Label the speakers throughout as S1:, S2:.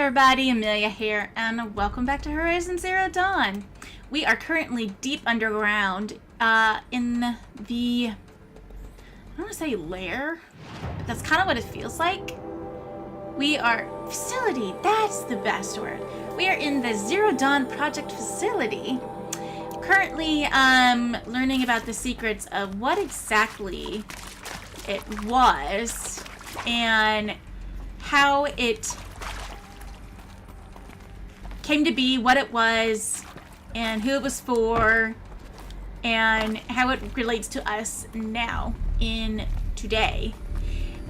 S1: everybody, Amelia here, and welcome back to Horizon Zero Dawn. We are currently deep underground, in the, I don't want to say lair, but that's kind of what it feels like. We are, facility, that's the best word. We are in the Zero Dawn Project facility, currently, learning about the secrets of what exactly it was, and how it came to be, what it was, and who it was for, and how it relates to us now, in today.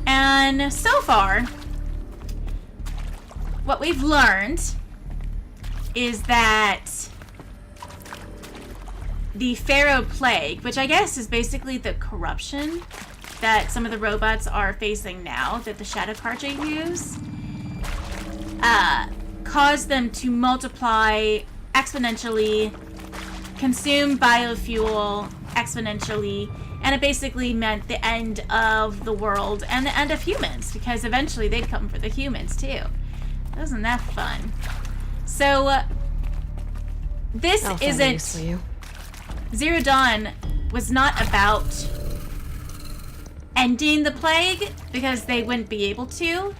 S1: And so far, what we've learned is that the Pharaoh Plague, which I guess is basically the corruption that some of the robots are facing now, that the Shadow Carja use, caused them to multiply exponentially, consume biofuel exponentially, and it basically meant the end of the world and the end of humans, because eventually they'd come for the humans too. Wasn't that fun? So, this isn't... Zero Dawn was not about ending the plague, because they wouldn't be able to,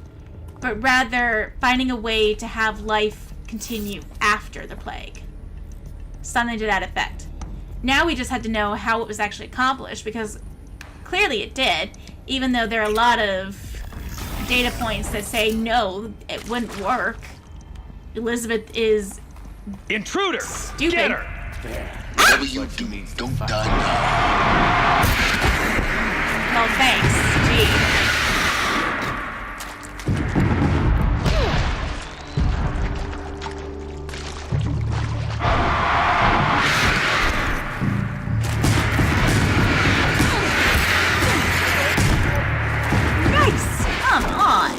S1: but rather finding a way to have life continue after the plague. Something to that effect. Now we just had to know how it was actually accomplished, because clearly it did, even though there are a lot of data points that say no, it wouldn't work. Elizabeth is
S2: intruder.
S1: Stupid.
S2: Get her.
S3: Whatever you do, don't die now.
S1: Well, thanks. Gee. Nice. Come on.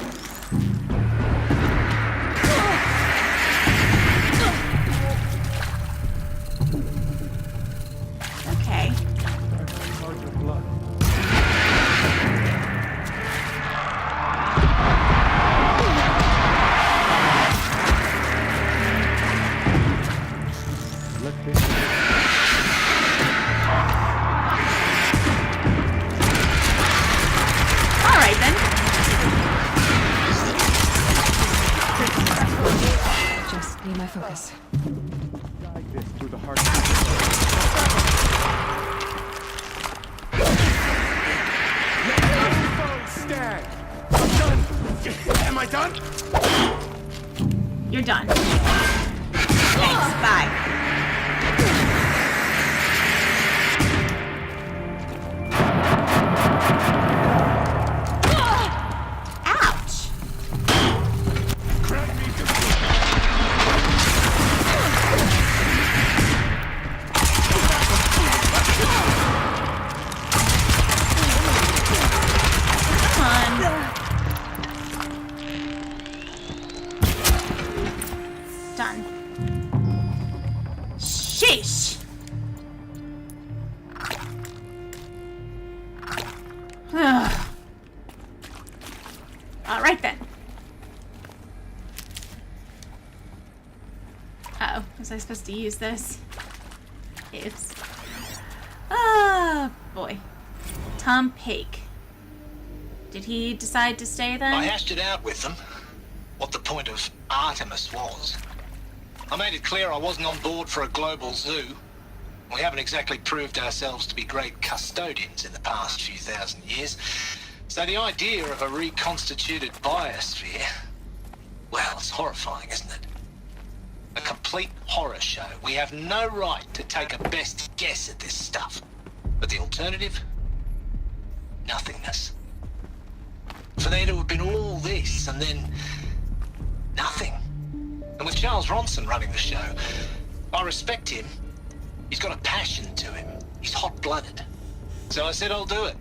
S1: Okay. Alright then.
S4: Just need my focus.
S2: Guide this through the heart. Stand. I'm done. Am I done?
S1: You're done. Thanks. Bye. Ouch.
S2: Grant me
S1: Come on. Done. Sheesh. All right then. Uh-oh, was I supposed to use this? Oops. Oh, boy. Tom Pake. Did he decide to stay then?
S3: I hashed it out with them, what the point of Artemis was. I made it clear I wasn't on board for a global zoo. We haven't exactly proved ourselves to be great custodians in the past few thousand years. So the idea of a reconstituted biosphere, well, it's horrifying, isn't it? A complete horror show. We have no right to take a best guess at this stuff. But the alternative? Nothingness. For there to have been all this, and then nothing. And with Charles Ronson running the show, I respect him. He's got a passion to him. He's hot-blooded. So I said I'll do it.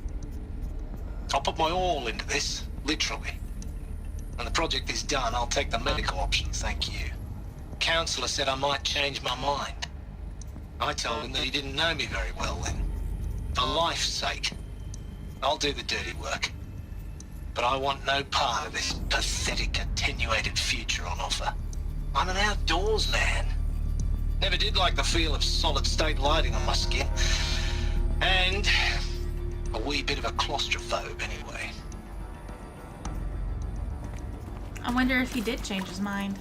S3: I'll put my all into this, literally. When the project is done, I'll take the medical option, thank you. Counselor said I might change my mind. I told him that he didn't know me very well then. For life's sake, I'll do the dirty work. But I want no part of this pathetic attempt attenuated future on offer. I'm an outdoors man. Never did like the feel of solid-state lighting on my skin. And a wee bit of a claustrophobe, anyway.
S1: I wonder if he did change his mind.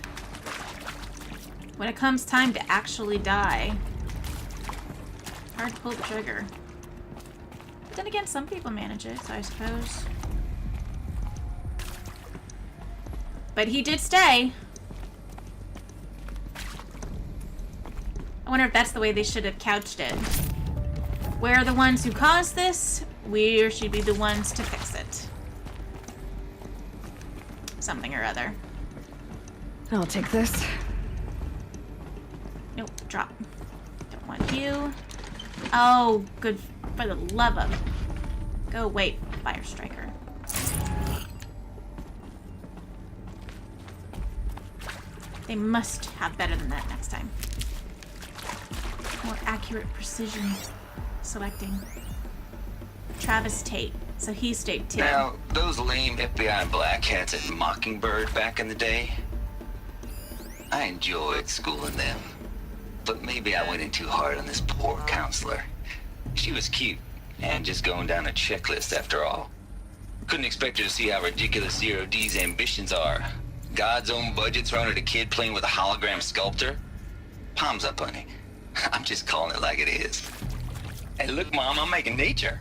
S1: When it comes time to actually die, hard to pull the trigger. But then again, some people manage it, so I suppose. But he did stay. I wonder if that's the way they should have couched it. We're the ones who caused this. We should be the ones to fix it. Something or other.
S4: I'll take this.
S1: Nope, drop. Don't want you. Oh, good for the love of. Go away, Fire Striker. They must have better than that next time. More accurate precision selecting. Travis Tate. So he stayed too.
S5: Now, those lame FBI black hats at Mockingbird back in the day, I enjoyed schooling them. But maybe I went in too hard on this poor counselor. She was cute, and just going down a checklist after all. Couldn't expect her to see how ridiculous Zero D's ambitions are. God's own budget thrown at a kid playing with a hologram sculptor? Palms up, honey. I'm just calling it like it is. Hey, look, Mom, I'm making nature.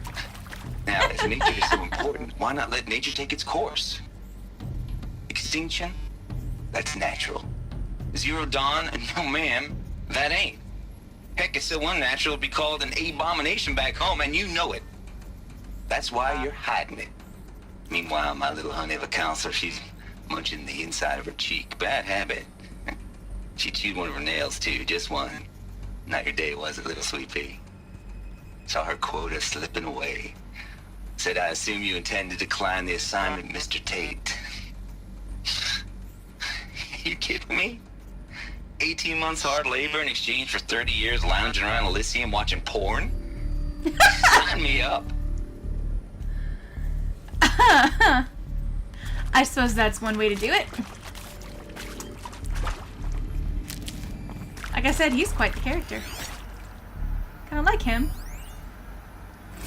S5: Now, if nature is so important, why not let nature take its course? Extinction? That's natural. Zero Dawn? No, ma'am, that ain't. Heck, it's so unnatural it'd be called an abomination back home, and you know it. That's why you're hiding it. Meanwhile, my little honey of a counselor, she's munching the inside of her cheek. Bad habit. She chewed one of her nails, too, just one. Not your day, was it, little sweet pea? Saw her quota slipping away. Said, I assume you intend to decline the assignment, Mr. Tate. You kidding me? 18 months hard labor in exchange for 30 years lounging around Elysium watching porn? Sign me up.
S1: I suppose that's one way to do it. Like I said, he's quite the character. Kind of like him.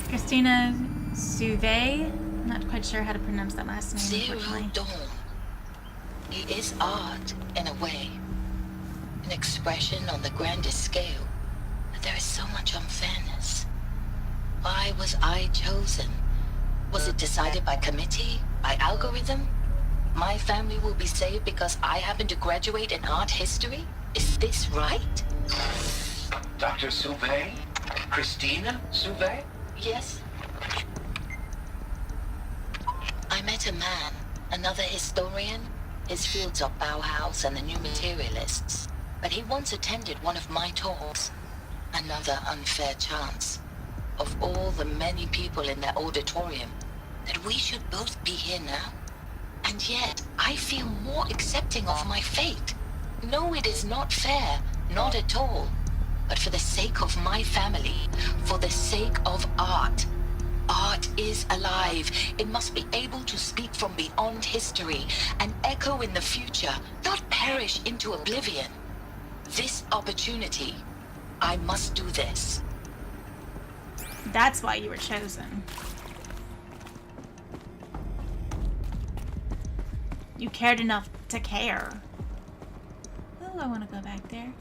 S1: Christina Suve. I'm not quite sure how to pronounce that last name,
S6: Zero
S1: unfortunately.
S6: Dawn. It is art, in a way. An expression on the grandest scale. But there is so much unfairness. Why was I chosen? Was it decided by committee? By algorithm? My family will be saved because I happen to graduate in art history? Is this right?
S3: Dr. Suve? Christina Suve?
S6: Yes. I met a man, another historian. His fields are Bauhaus and the New Materialists. But he once attended one of my talks. Another unfair chance. Of all the many people in that auditorium, that we should both be here now. And yet, I feel more accepting of my fate. No, it is not fair. Not at all. But for the sake of my family, for the sake of art. Art is alive. It must be able to speak from beyond history and echo in the future, not perish into oblivion. This opportunity, I must do this.
S1: That's why you were chosen. You cared enough to care. Oh, I want to go back there.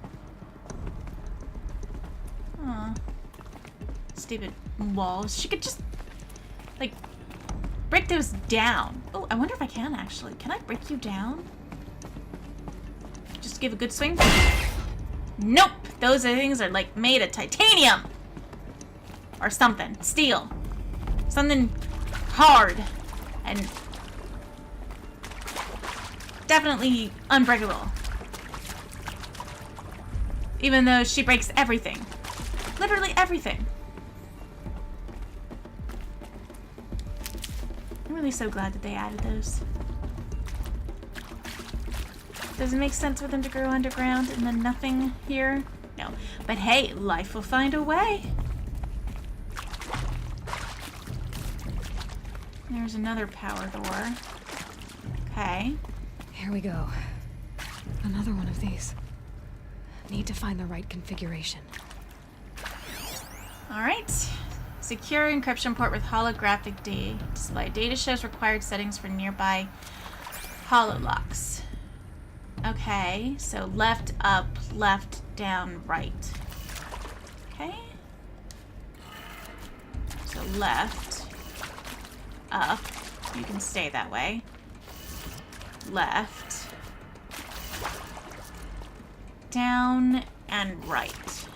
S1: Aw. Stupid walls. She could just, like, break those down. Oh, I wonder if I can, actually. Can I break you down? Just give a good swing? Nope! Those things are, like, made of titanium! Or something. Steel. Something hard. And definitely unbreakable. Even though she breaks everything. Literally everything. I'm really so glad that they added those. Does it make sense for them to grow underground and then nothing here? No. But hey, life will find a way. There's another power door. Okay.
S4: Here Here we go. Another one of these. Need to find the right configuration.
S1: Alright. Secure encryption port with holographic display. Data shows required settings for nearby hololocks. Okay, so left, up, left, down, right. Okay. So left, up. You can stay that way. Left, down, and right.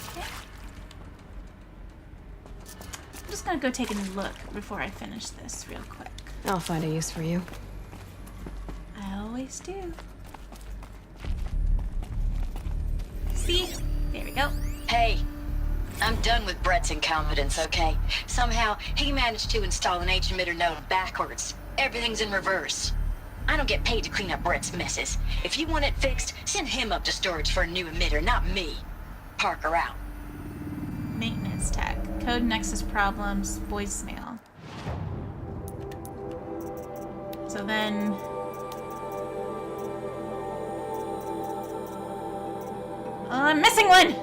S1: Okay. I'm just gonna go take a look before I finish this real quick.
S4: I'll find a use for you.
S1: I always do. See? There we go.
S6: Hey, I'm done with Brett's incompetence, okay? Somehow, he managed to install an H-emitter node backwards. Everything's in reverse. I don't get paid to clean up Brett's messes. If you want it fixed, send him up to storage for a new emitter, not me. Parker out.
S1: Maintenance tech. Code Nexus problems. Voicemail. So then... I'm missing one!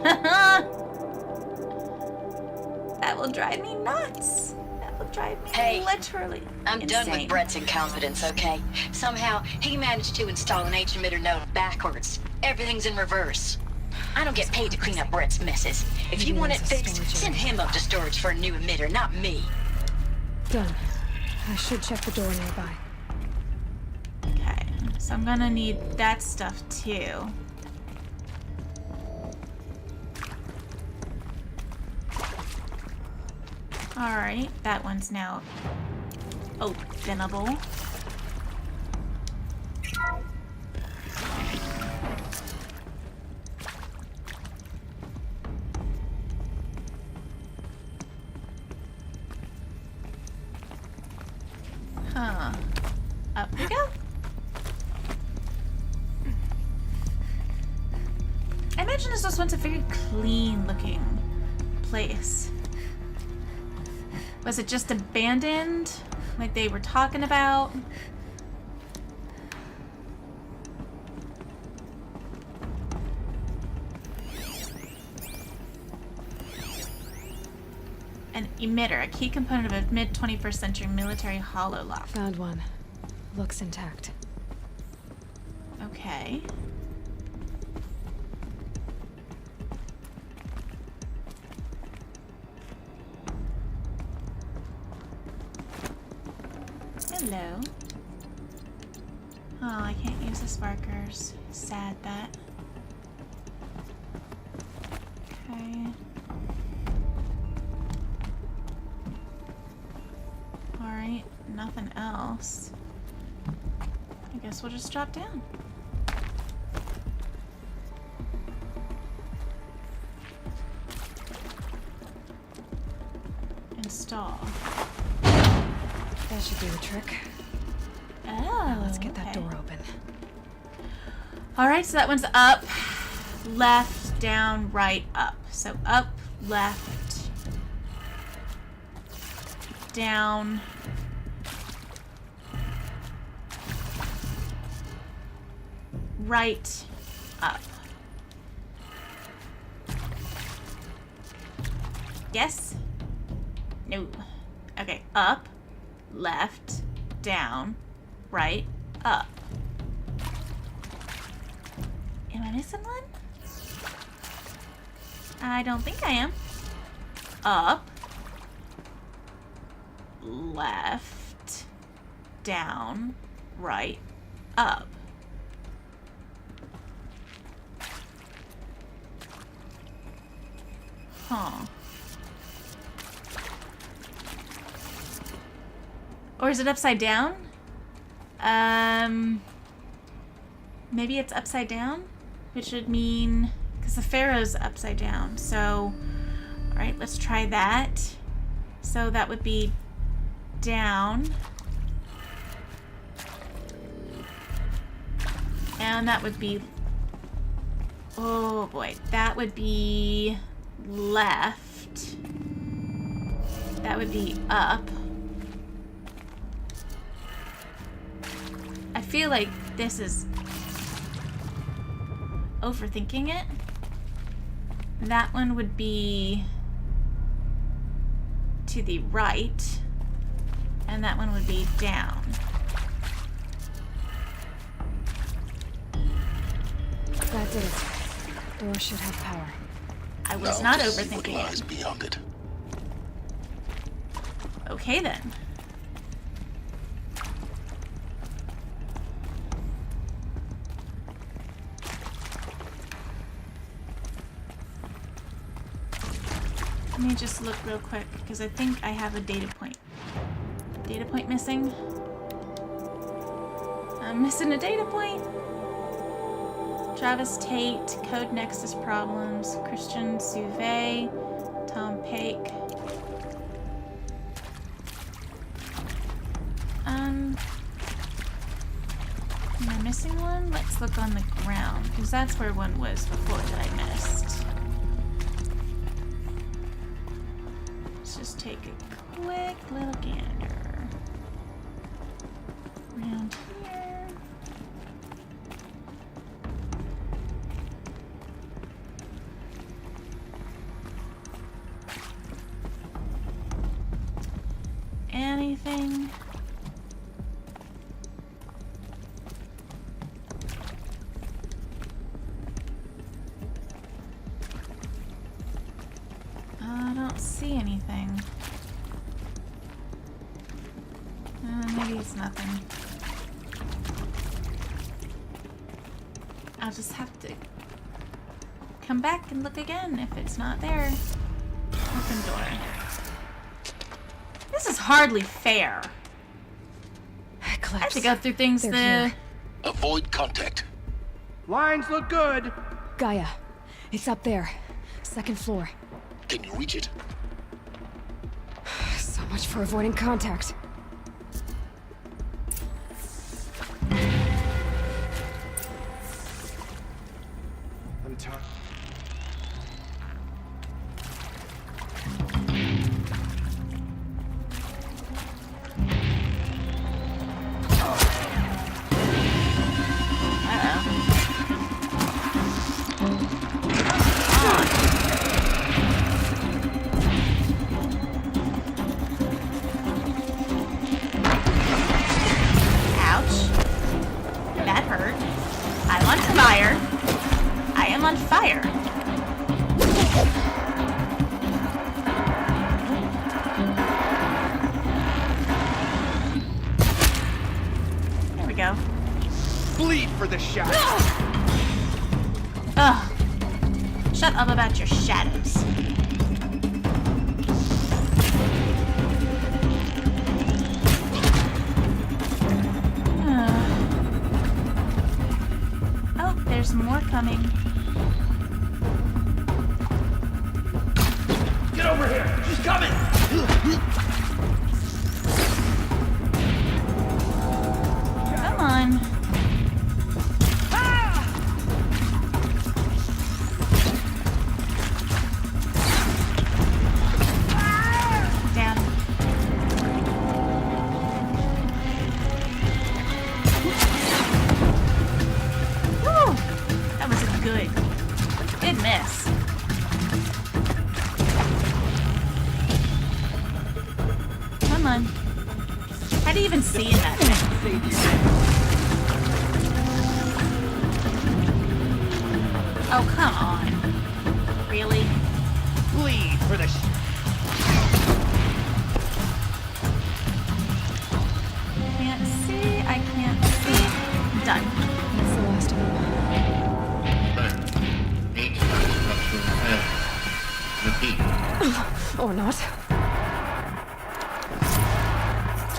S1: That will drive me nuts. That will drive me literally
S6: I'm
S1: insane.
S6: done with Brett's incompetence, okay? Somehow, he managed to install an H-emitter node backwards. Everything's in reverse. I don't get paid to clean up Brett's messes. If you want it fixed, send him up to storage for a new emitter, not me.
S4: Done. I should check the door nearby.
S1: Okay, so I'm gonna need that stuff too. Alright, that one's now openable. Huh. Up we go. I imagine this was once a very clean looking place. Was it just abandoned? Like they were talking about? An emitter, a key component of a mid-21st century military hololock.
S4: Found one. Looks intact.
S1: Okay. Hello. Oh, I can't use the sparkers. Sad that. Okay. Alright, nothing else. I guess we'll just drop down. Install.
S4: That should do the trick.
S1: Oh,
S4: Now let's get that
S1: okay.
S4: door open.
S1: Alright, so that one's up, left, down, right, up. So up, left, down, right, up. Yes? No. Okay, up, left, down, right, up. Am I missing one? I don't think I am. Up, left, down, right, up. Huh. Or is it upside down? Maybe it's upside down, which would mean, because the Pharaoh's upside down. So, all right, let's try that. So that would be down. And that would be, oh boy, that would be left. That would be up. feel like this is overthinking it. That one would be to the right, and that one would be down.
S4: That did it. Door should have power.
S1: I was
S2: Now
S1: not
S2: to see what
S1: overthinking
S2: lies
S1: it.
S2: beyond it.
S1: Okay then. Let me just look real quick, because I think I have a data point. Data point missing. I'm missing a data point. Travis Tate, Code Nexus Problems, Christian Suve, Tom Pake. Am I missing one? Let's look on the ground, because that's where one was before that I missed. Let's just take a quick little gander. Around here. Anything? I don't see anything. Maybe it's nothing. I'll just have to come back and look again if it's not there. Open door. This is hardly fair.
S4: Eclipse.
S1: I have to go through things
S4: They're
S1: the...
S4: here.
S2: Avoid contact.
S7: Lines look good.
S4: Gaia. It's up there. Second floor.
S2: Can you reach it?
S4: So much for avoiding contact.
S7: I'm tired.
S1: Ouch. That hurt. I'm on fire. I am on fire. There we go.
S7: Bleed for the shot.
S1: Ugh. Shut up about your shadows. Oh, there's more coming.
S7: Get over here. She's coming.
S1: Come on. Down. Woo! That was a good miss. Come on. How do you even see in that thing? Oh, come on. Really?
S7: Bleed for the
S1: Can't see. I can't see. Done.
S4: That's the last of them.
S2: Repeat.
S4: Or not.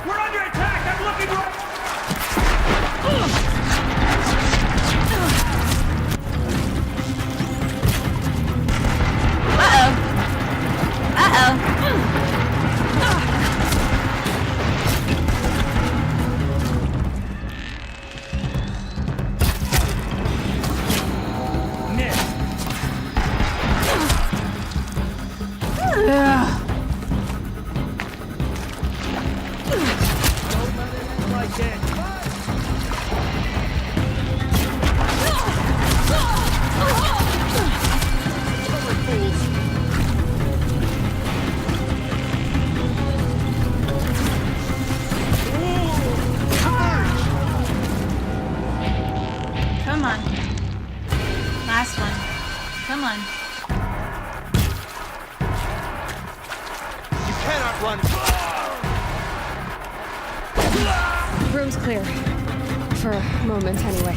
S7: We're under attack. I'm looking right.
S1: Uh-oh. Uh-oh.
S7: Miss.
S1: Ugh.
S7: Don't let it end like this.
S4: Room's clear. For a moment, anyway.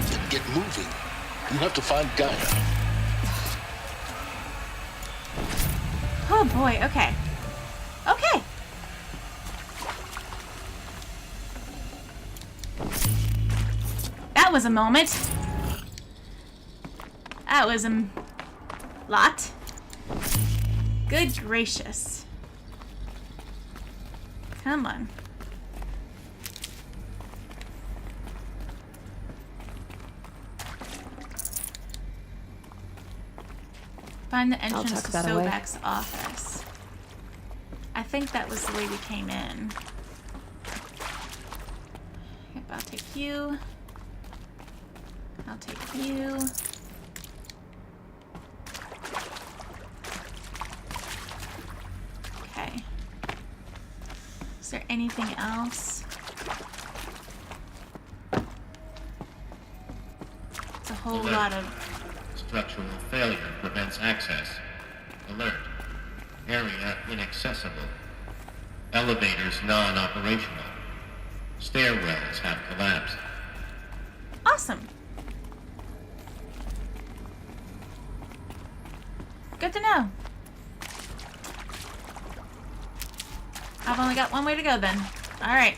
S2: Then get moving. You have to find Gaia.
S1: Oh boy, okay. Okay. That was a moment. That was a lot. Good gracious. Come on. Find the entrance
S4: tuck
S1: to
S4: that away.
S1: Sobek's office. I think that was the way we came in. Yep, I'll take you. I'll take you. Okay. Is there anything else? It's a whole
S8: Alert.
S1: lot of...
S8: Structural failure prevents access. Alert. Area inaccessible. Elevators non-operational. Stairwells have collapsed.
S1: Awesome. Good to know. I've only got one way to go then. Alright.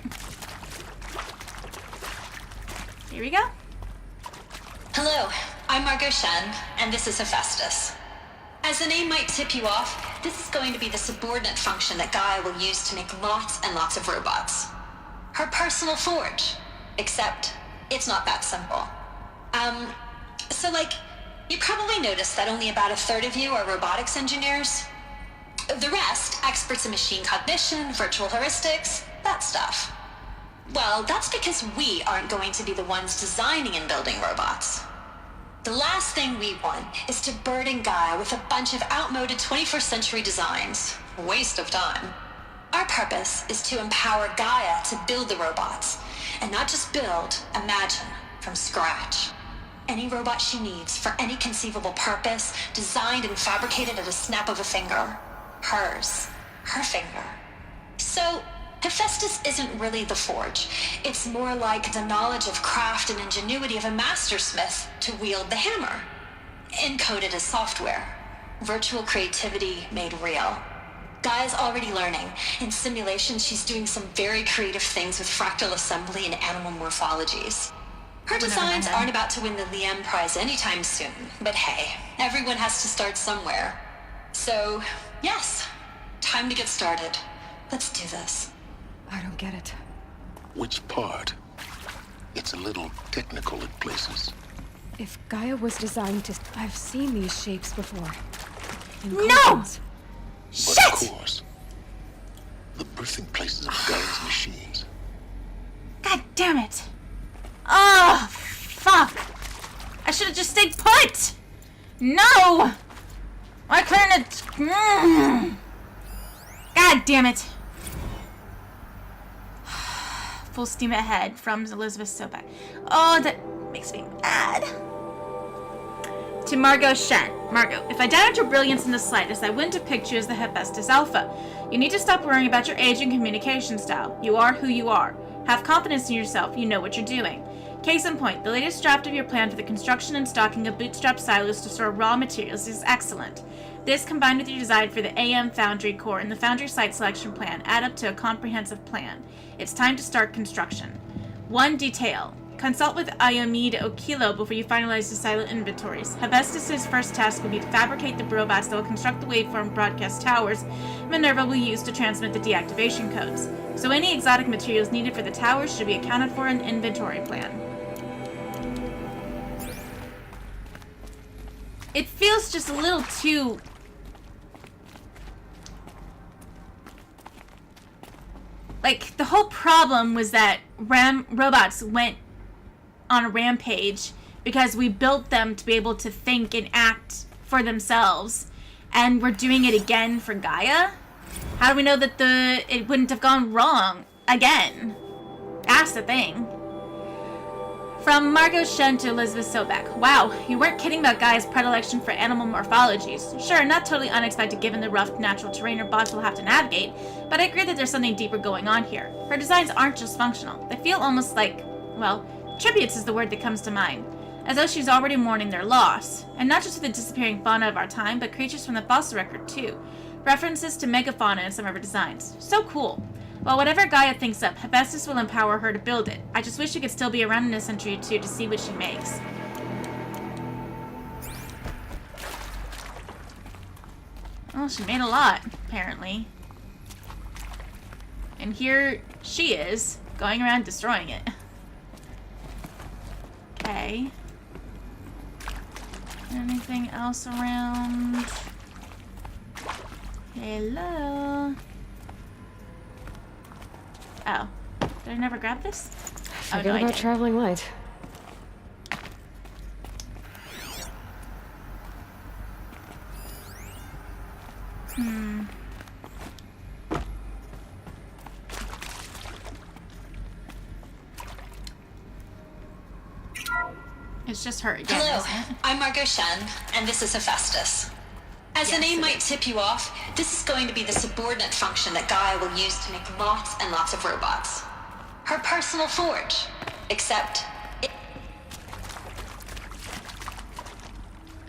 S1: Here we go.
S9: Hello, I'm Margot Shen, and this is Hephaestus. As the name might tip you off, this is going to be the subordinate function that Gaia will use to make lots and lots of robots. Her personal forge. Except, it's not that simple. So you probably noticed that only about a third of you are robotics engineers. The rest, experts in machine cognition, virtual heuristics, that stuff. Well, that's because we aren't going to be the ones designing and building robots. The last thing we want is to burden Gaia with a bunch of outmoded 21st century designs. Waste of time. Our purpose is to empower Gaia to build the robots, and not just build, imagine, from scratch. Any robot she needs for any conceivable purpose, designed and fabricated at a snap of a finger. Hers. Her finger. So, Hephaestus isn't really the forge. It's more like the knowledge of craft and ingenuity of a mastersmith to wield the hammer. Encoded as software. Virtual creativity made real. Gaia's already learning. In simulation, she's doing some very creative things with fractal assembly and animal morphologies. Her designs aren't about to win the Liam Prize anytime soon, but hey, everyone has to start somewhere. So, yes, time to get started. Let's do this.
S4: I don't get it.
S2: Which part? It's a little technical in places.
S4: If Gaia was designed to... I've seen these shapes before. In
S1: No!
S4: cartoons.
S2: But
S1: Shit!
S2: of course, the birthing places of Gaia's machines.
S1: God damn it. Oh, fuck. I should have just stayed put. No! Why couldn't it... God damn it. Full steam ahead from Elizabeth Sobek. Oh, that makes me mad. To Margot Shen. Margot, if I doubted your brilliance in the slightest, I wouldn't have picked you as the Hephaestus Alpha. You need to stop worrying about your age and communication style. You are who you are. Have confidence in yourself. You know what you're doing. Case in point, the latest draft of your plan for the construction and stocking of bootstrap silos to store raw materials is excellent. This, combined with your design for the AM Foundry core and the Foundry site selection plan, add up to a comprehensive plan. It's time to start construction. One detail. Consult with Ayomide Okilo before you finalize the silo inventories. Hephaestus' first task will be to fabricate the robots that will construct the waveform broadcast towers Minerva will use to transmit the deactivation codes. So any exotic materials needed for the towers should be accounted for in the inventory plan. It feels just a little too... Like, the whole problem was that robots went on a rampage because we built them to be able to think and act for themselves, and we're doing it again for Gaia? How do we know that it wouldn't have gone wrong again? That's the thing. From Margot Shen to Elizabeth Sobek. Wow, you weren't kidding about Gaia's predilection for animal morphologies. Sure, not totally unexpected given the rough natural terrain her bots will have to navigate, but I agree that there's something deeper going on here. Her designs aren't just functional. They feel almost like, well, tributes is the word that comes to mind. As though she's already mourning their loss. And not just for the disappearing fauna of our time, but creatures from the fossil record too. References to megafauna in some of her designs. So cool. Well, whatever Gaia thinks up, Hephaestus will empower her to build it. I just wish she could still be around in a century or two to see what she makes. Well, she made a lot, apparently. And here she is, going around destroying it. Okay. Anything else around? Hello? Oh. Did I never grab this?
S4: Forget
S1: no, I
S4: about
S1: did.
S4: traveling light.
S1: It's just her again,
S9: Hello,
S1: isn't it?
S9: I'm Margot Shen, and this is Hephaestus. As the name might tip you off, this is going to be the subordinate function that Gaia will use to make lots and lots of robots. Her personal forge. Except,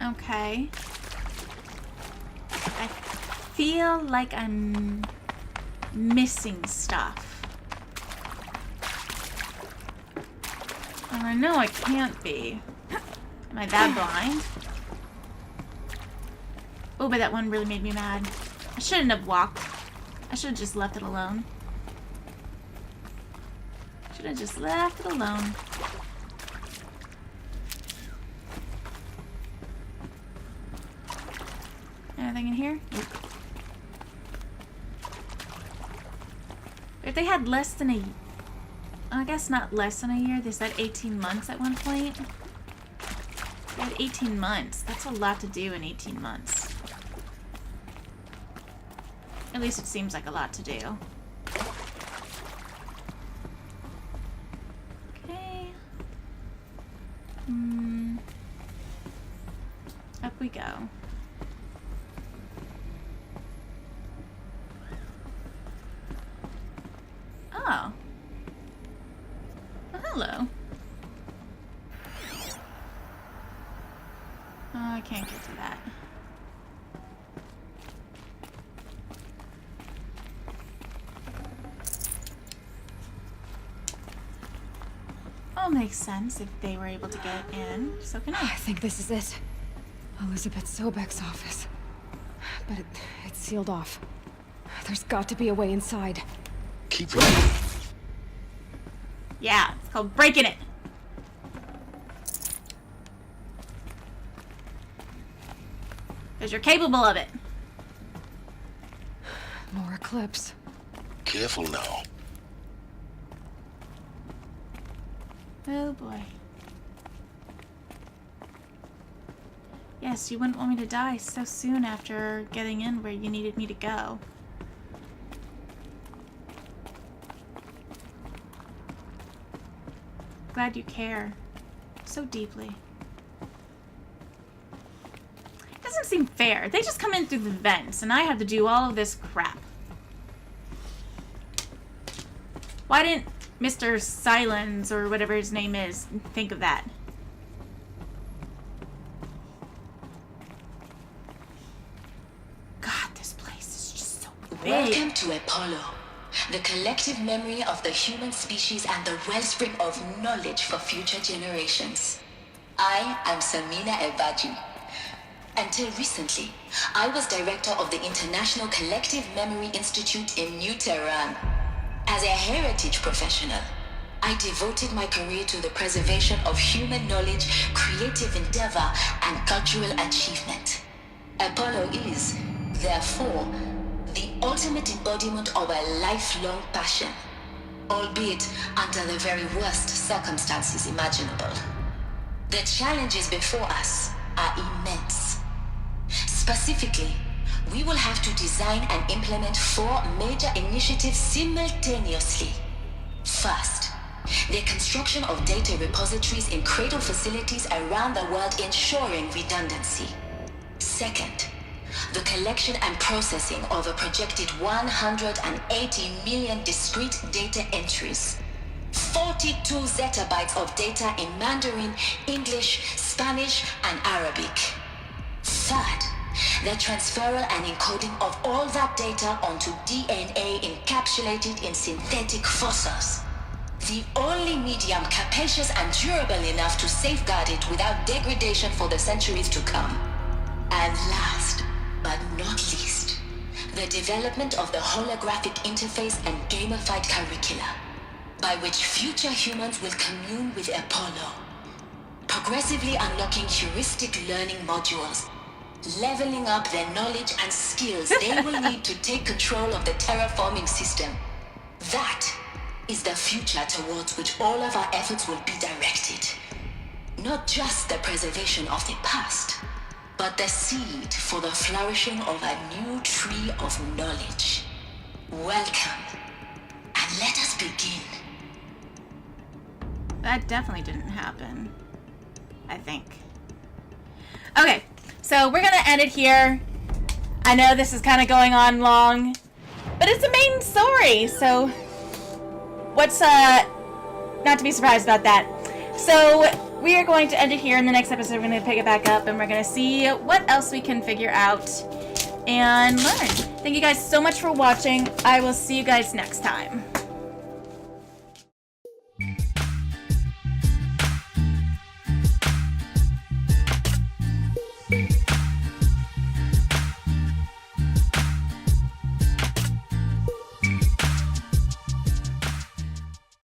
S1: Okay. I feel like I'm missing stuff. And I know I can't be. Am I that blind? Oh, but that one really made me mad. I shouldn't have walked. I should have just left it alone. Should have just left it alone. Anything in here? Nope. If they had less than a... I guess not less than a year. They said 18 months at one point. They had 18 months. That's a lot to do in 18 months. At least it seems like a lot to do. Okay. Up we go. Oh. Well, hello. Oh, I can't get to that. All makes sense if they were able to get in. So can
S4: I
S1: I.
S4: think this is it. Elizabeth Sobek's office. But it's sealed off. There's got to be a way inside.
S2: Keep running.
S1: Yeah, it's called breaking it. Because you're capable of it.
S4: More eclipse.
S2: Careful now.
S1: Oh boy. Yes, you wouldn't want me to die so soon after getting in where you needed me to go. Glad you care. So deeply. It doesn't seem fair. They just come in through the vents and I have to do all of this crap. Why didn't Mr. Silence, or whatever his name is, think of that? God, this place is just so big.
S6: Welcome to Apollo, the collective memory of the human species and the wellspring of knowledge for future generations. I am Samina Ebaji. Until recently, I was director of the International Collective Memory Institute in New Tehran. As a heritage professional, I devoted my career to the preservation of human knowledge, creative endeavor, and cultural achievement. Apollo is, therefore, the ultimate embodiment of a lifelong passion, albeit under the very worst circumstances imaginable. The challenges before us are immense. Specifically, we will have to design and implement 4 major initiatives simultaneously. First, the construction of data repositories in cradle facilities around the world ensuring redundancy. Second, the collection and processing of a projected 180 million discrete data entries. 42 zettabytes of data in Mandarin, English, Spanish, and Arabic. Third, the transferal and encoding of all that data onto DNA encapsulated in synthetic fossils. The only medium capacious and durable enough to safeguard it without degradation for the centuries to come. And last, but not least, the development of the holographic interface and gamified curricula, by which future humans will commune with Apollo, progressively unlocking heuristic learning modules, leveling up their knowledge and skills they will need to take control of the terraforming system. That is the future towards which all of our efforts will be directed. Not just the preservation of the past, but the seed for the flourishing of a new tree of knowledge. Welcome, and let us begin.
S1: That definitely didn't happen, I think. Okay, so we're gonna end it here. I know this is kind of going on long, but it's the main story, so what's not to be surprised about that. So we are going to end it here. In the next episode, we're going to pick it back up and we're going to see what else we can figure out and learn. Thank you guys so much for watching. I will see you guys next time.